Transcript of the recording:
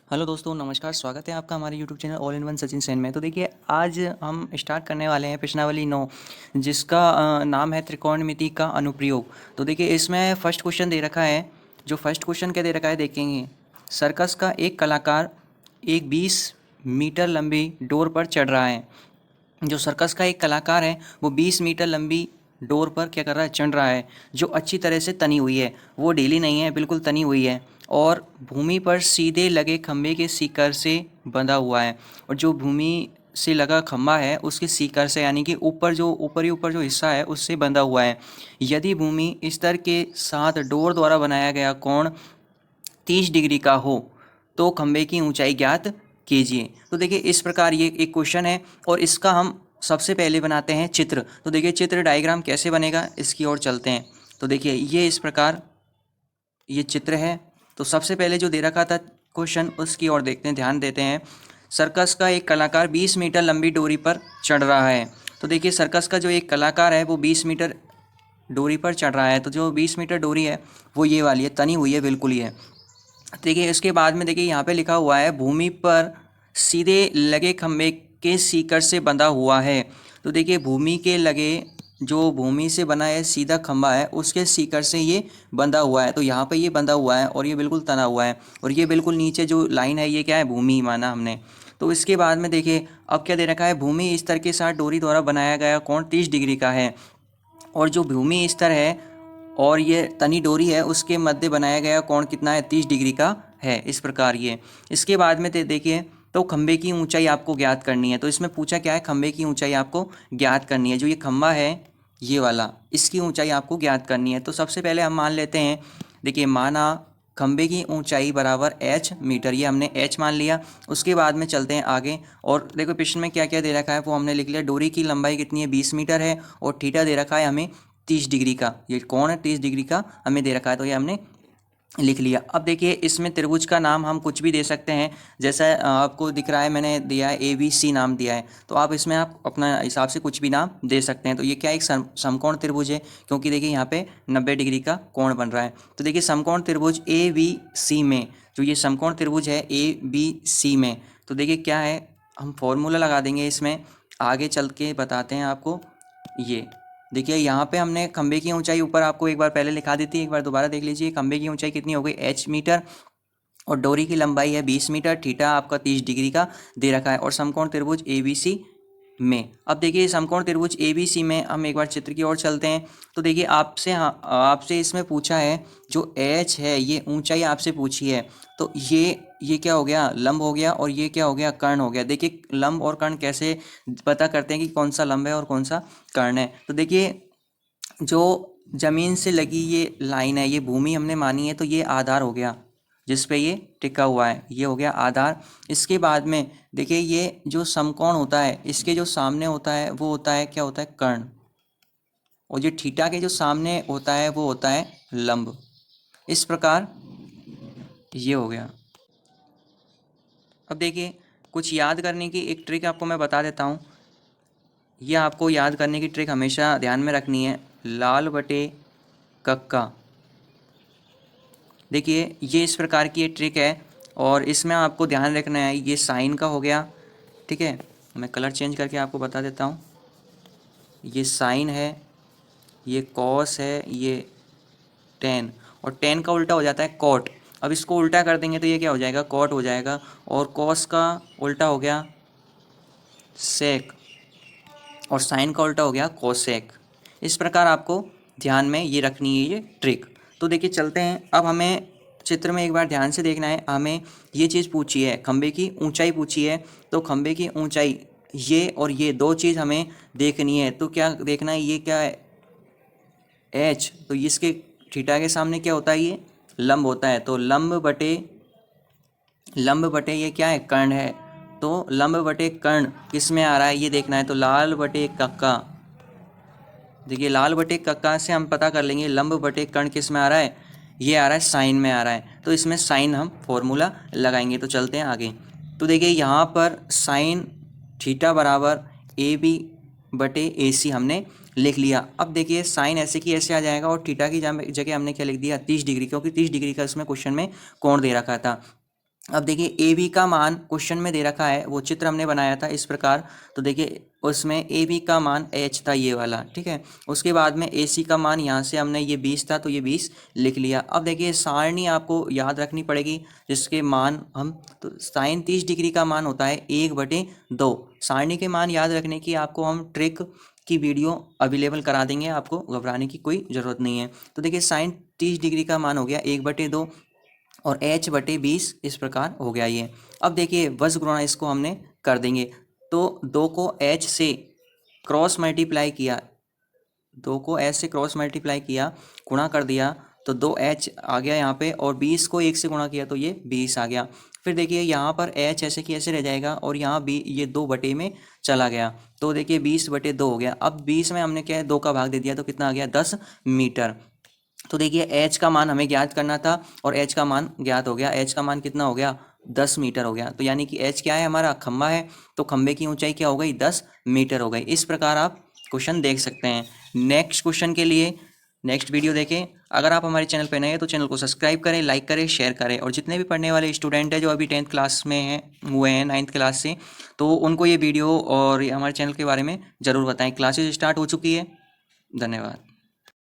Hello दोस्तों, नमस्कार। स्वागत है आपका हमारे YouTube channel all in one Sachin Sen में। तो देखिए, आज हम स्टार्ट करने वाले हैं प्रश्नावली 9, जिसका नाम है त्रिकोणमिति का अनुप्रयोग। तो देखिए, इसमें फर्स्ट क्वेश्चन दे रखा है। जो फर्स्ट क्वेश्चन क्या दे रखा है देखेंगे। सर्कस का एक कलाकार एक 20 मीटर लंबी डोर पर चढ़ रहा है। जो सर्कस का एक कलाकार है वो 20 मीटर लंबी डोर पर क्या कर रहा है, चढ़ रहा है, जो अच्छी तरह से तनी हुई है। वो ढीली नहीं है, बिल्कुल तनी हुई है, और भूमि पर सीधे लगे खंभे के सीकर से बंधा हुआ है। और जो भूमि से लगा खंभा है उसके सीकर से, यानी कि ऊपर जो हिस्सा है उससे बंधा हुआ है। यदि भूमि स्तर के साथ डोर द्वारा बनाया गया कोण 30 डिग्री का हो तो खंभे की ऊंचाई ज्ञात कीजिए। तो देखिए, इस प्रकार ये एक क्वेश्चन है और इसका हम सबसे पहले बनाते हैं चित्र। तो देखिए, चित्र डायग्राम कैसे बनेगा इसकी ओर चलते हैं। तो देखिए, ये इस प्रकार ये चित्र है। तो सबसे पहले जो दे रखा था क्वेश्चन उसकी ओर देखते हैं, ध्यान देते हैं। सर्कस का एक कलाकार 20 मीटर लंबी डोरी पर चढ़ रहा है। तो देखिए, सर्कस का जो एक कलाकार है वो 20 मीटर डोरी पर चढ़ रहा है। तो जो 20 मीटर डोरी है वो ये वाली है, तनी हुई है, बिल्कुल ही है। देखिए, इसके बाद में देखिए यहाँ पे लिखा हुआ है भूमि पर सीधे लगे खंभे के सीकर से बंधा हुआ है। तो देखिए, भूमि के लगे जो भूमि से बना है सीधा खंभा है उसके सीकर से ये बंधा हुआ है। तो यहाँ पे ये बंधा हुआ है और ये बिल्कुल तना हुआ है, और ये बिल्कुल नीचे जो लाइन है ये क्या है, भूमि माना हमने। तो इसके बाद में देखिए, अब क्या दे रखा है, भूमि स्तर के साथ डोरी द्वारा बनाया गया कोण 30 डिग्री का है। और जो भूमि स्तर है और ये तनी डोरी है उसके मध्य बनाया गया कोण कितना है, 30 डिग्री का है। इस प्रकार ये। इसके बाद में देखिए, तो खंभे की ऊंचाई आपको ज्ञात करनी है। तो इसमें पूछा क्या है, खंभे की ऊंचाई आपको ज्ञात करनी है। जो ये खंभा है ये वाला, इसकी ऊंचाई आपको ज्ञात करनी है। तो सबसे पहले हम मान लेते हैं, देखिए, माना खंभे की ऊंचाई बराबर h मीटर, ये हमने h मान लिया। उसके बाद में चलते हैं आगे, और देखो प्रश्न में क्या क्या दे रखा है वो हमने लिख लिया। डोरी की लंबाई कितनी है, 20 मीटर है, और थीटा दे रखा है हमें 30 डिग्री का। ये कौन है, 30 डिग्री का हमें दे रखा है, तो ये हमने लिख लिया। अब देखिए, इसमें त्रिभुज का नाम हम कुछ भी दे सकते हैं। जैसा आपको दिख रहा है मैंने दिया है ABC नाम दिया है, तो आप इसमें आप अपना हिसाब से कुछ भी नाम दे सकते हैं। तो ये क्या एक समकोण त्रिभुज है, क्योंकि देखिए यहाँ पे 90 डिग्री का कोण बन रहा है। तो देखिए, समकोण त्रिभुज ABC में, जो ये समकोण त्रिभुज है ABC में, तो देखिए क्या है, हम फॉर्मूला लगा देंगे इसमें, आगे चल के बताते हैं आपको। ये देखिए, यहाँ पे हमने खंभे की ऊंचाई ऊपर आपको एक बार पहले लिखा दी थी, एक बार दोबारा देख लीजिए। खंभे की ऊंचाई कितनी हो गई, h मीटर, और डोरी की लंबाई है 20 मीटर, थीटा आपका 30 डिग्री का दे रखा है, और समकोण त्रिभुज ABC में। अब देखिए, समकोण त्रिभुज ABC में हम एक बार चित्र की ओर चलते हैं। तो देखिए, आपसे इसमें पूछा है जो h है ये ऊंचाई आपसे पूछी है। तो ये क्या हो गया, लंब हो गया, और ये क्या हो गया, कर्ण हो गया। देखिए, लंब और कर्ण कैसे पता करते हैं कि कौन सा लंब है और कौन सा कर्ण है। तो देखिए, जो जमीन से लगी ये लाइन है ये भूमि हमने मानी है, तो ये आधार हो गया जिस पे ये टिका हुआ है, ये हो गया आधार। इसके बाद में देखिए, ये जो समकोण होता है इसके जो सामने होता है वो होता है, क्या होता है, कर्ण। और जो थीटा के जो सामने होता है वो होता है लंब। इस प्रकार ये हो गया। अब देखिए, कुछ याद करने की एक ट्रिक आपको मैं बता देता हूँ। ये आपको याद करने की ट्रिक हमेशा ध्यान में रखनी है, लाल बटे कक्का। देखिए, ये इस प्रकार की ये ट्रिक है, और इसमें आपको ध्यान रखना है, ये साइन का हो गया, ठीक है। मैं कलर चेंज करके आपको बता देता हूँ। ये साइन है, ये कॉस है, ये टेन, और टेन का उल्टा हो जाता है कॉट। अब इसको उल्टा कर देंगे तो ये क्या हो जाएगा, कॉट हो जाएगा। और कॉस का उल्टा हो गया सेक, और साइन का उल्टा हो गया कोसेक। इस प्रकार आपको ध्यान में ये रखनी है ये ट्रिक। तो देखिए, चलते हैं। अब हमें चित्र में एक बार ध्यान से देखना है। हमें ये चीज़ पूछी है, खंबे की ऊंचाई पूछी है। तो खंबे की ऊंचाई ये और ये दो चीज़ हमें देखनी है। तो क्या देखना है, ये क्या है, h, तो इसके थीटा के सामने क्या होता है, ये लंब होता है। तो लंब बटे ये क्या है, कर्ण है। तो लंब बटे कर्ण किस में आ रहा है ये देखना है। तो लाल बटे कक्का, देखिए, लाल बटे कक्का से हम पता कर लेंगे लंब बटे कर्ण किस में आ रहा है, ये आ रहा है साइन में आ रहा है। तो इसमें साइन हम फॉर्मूला लगाएंगे। तो चलते हैं आगे। तो देखिए, यहाँ पर साइन थीटा बराबर AB/AC हमने लिख लिया। अब देखिए, साइन ऐसे की ऐसे आ जाएगा, और थीटा की जगह हमने क्या लिख दिया, 30 डिग्री, क्योंकि 30 डिग्री का इसमें क्वेश्चन में कोण दे रखा था। अब देखिए ए बी का मान क्वेश्चन में दे रखा है, वो चित्र हमने बनाया था इस प्रकार। तो देखिए उसमें ए बी का मान एच था ये वाला, ठीक है। उसके बाद में ए सी का मान यहाँ से हमने ये 20 था तो ये 20 लिख लिया। अब देखिए सारणी आपको याद रखनी पड़ेगी जिसके मान हम, तो साइन 30 डिग्री का मान होता है 1/2। सारणी के मान याद रखने की आपको हम ट्रिक की वीडियो अवेलेबल करा देंगे, आपको घबराने की कोई ज़रूरत नहीं है। तो देखिए साइन 30 डिग्री का मान हो गया 1/2 और h/20 इस प्रकार हो गया ये। अब देखिए वज्र गुणा इसको हमने कर देंगे, तो 2 को h से क्रॉस मल्टीप्लाई किया, 2 को h से क्रॉस मल्टीप्लाई किया, गुणा कर दिया तो 2h आ गया यहाँ पे, और 20 को 1 से गुणा किया तो ये 20 आ गया। फिर देखिए यहाँ पर h ऐसे की ऐसे रह जाएगा और यहाँ भी ये 2 में चला गया, तो देखिए 20/2 हो गया। अब 20 में हमने क्या है 2 का भाग दे दिया तो कितना आ गया 10 मीटर। तो देखिए एच का मान हमें ज्ञात करना था और एच का मान ज्ञात हो गया। एच का मान कितना हो गया 10 मीटर हो गया। तो यानी कि एच क्या है हमारा खंबा है, तो खंबे की ऊंचाई क्या हो गई 10 मीटर हो गई। इस प्रकार आप क्वेश्चन देख सकते हैं। नेक्स्ट क्वेश्चन के लिए नेक्स्ट वीडियो देखें। अगर आप हमारे चैनल पर नए हैं तो चैनल को सब्सक्राइब करें, लाइक करें, शेयर करें। और जितने भी पढ़ने वाले स्टूडेंट हैं जो अभी 10th क्लास में हैं हुए हैं 9th क्लास से, तो उनको ये वीडियो और हमारे चैनल के बारे में ज़रूर बताएं। क्लासेज स्टार्ट हो चुकी है। धन्यवाद।